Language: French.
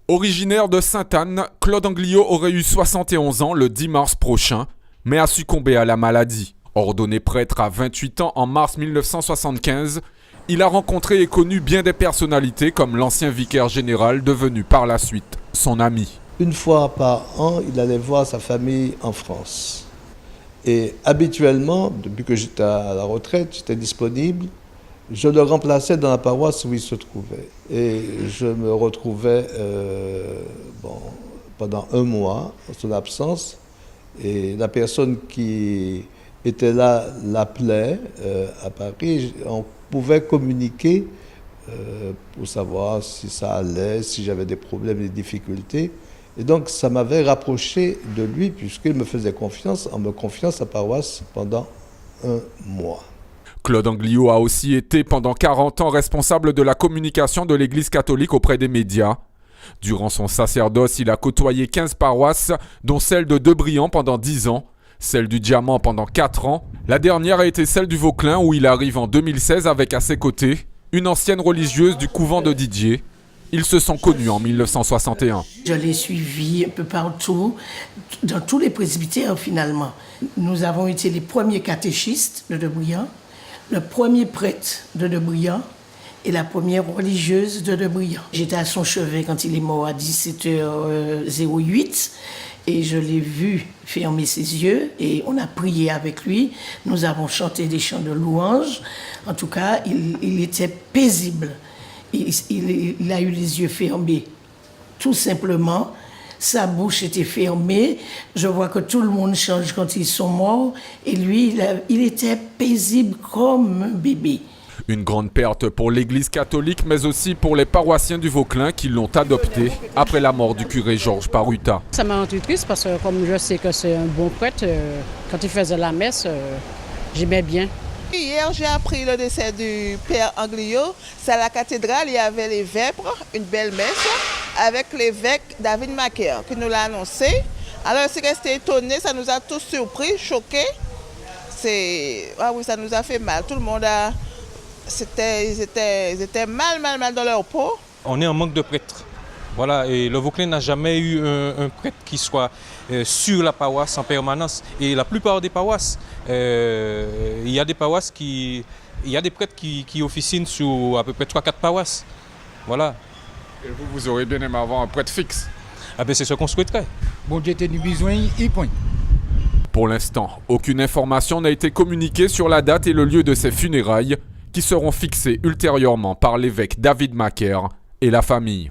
Originaire de Sainte-Anne, Claude Angliot aurait eu 71 ans le 10 mars prochain, mais a succombé à la maladie. Ordonné prêtre à 28 ans en mars 1975, il a rencontré et connu bien des personnalités comme l'ancien vicaire général devenu par la suite son ami. Une fois par an, il allait voir sa famille en France. Et habituellement, depuis que j'étais à la retraite, j'étais disponible, je le remplaçais dans la paroisse où il se trouvait. Et je me retrouvais pendant un mois, en son absence, et la personne qui était là l'appelait à Paris. On pouvait communiquer pour savoir si ça allait, si j'avais des problèmes, des difficultés. Et donc ça m'avait rapproché de lui puisqu'il me faisait confiance en me confiant sa paroisse pendant un mois. Claude Angliot a aussi été pendant 40 ans responsable de la communication de l'Église catholique auprès des médias. Durant son sacerdoce, il a côtoyé 15 paroisses, dont celle de Debriant pendant 10 ans, celle du Diamant pendant 4 ans. La dernière a été celle du Vauclin où il arrive en 2016 avec à ses côtés une ancienne religieuse du couvent de Didier. Ils se sont connus en 1961. Je l'ai suivi un peu partout, dans tous les presbytères finalement. Nous avons été les premiers catéchistes de Debriant, le premier prêtre de Debriant et la première religieuse de Debriant. J'étais à son chevet quand il est mort à 17h08 et je l'ai vu fermer ses yeux et on a prié avec lui. Nous avons chanté des chants de louange. En tout cas, il était paisible. Il a eu les yeux fermés, tout simplement. Sa bouche était fermée. Je vois que tout le monde change quand ils sont morts. Et lui, il était paisible comme un bébé. Une grande perte pour l'Église catholique, mais aussi pour les paroissiens du Vauclin qui l'ont adopté après la mort du curé Georges Paruta. Ça m'a rendu triste parce que comme je sais que c'est un bon prêtre, quand il faisait la messe, j'aimais bien. Hier, j'ai appris le décès du père Angliot. C'est à la cathédrale, il y avait les vêpres, une belle messe, avec l'évêque David Macaire qui nous l'a annoncé. Alors, c'est resté étonné, ça nous a tous surpris, choqués. Ah oui, ça nous a fait mal. Tout le monde ils étaient mal dans leur peau. On est en manque de prêtres. Voilà, et le Vauclin n'a jamais eu un prêtre qui soit sur la paroisse en permanence. Et la plupart des paroisses, il y a des paroisses il y a des prêtres qui officinent sur à peu près 3-4 paroisses. Voilà. Et vous aurez bien aimé avoir un prêtre fixe? Ah ben c'est ce qu'on souhaiterait. Bon Dieu tenu besoin, il point. Pour l'instant, aucune information n'a été communiquée sur la date et le lieu de ces funérailles qui seront fixées ultérieurement par l'évêque David Macaire et la famille.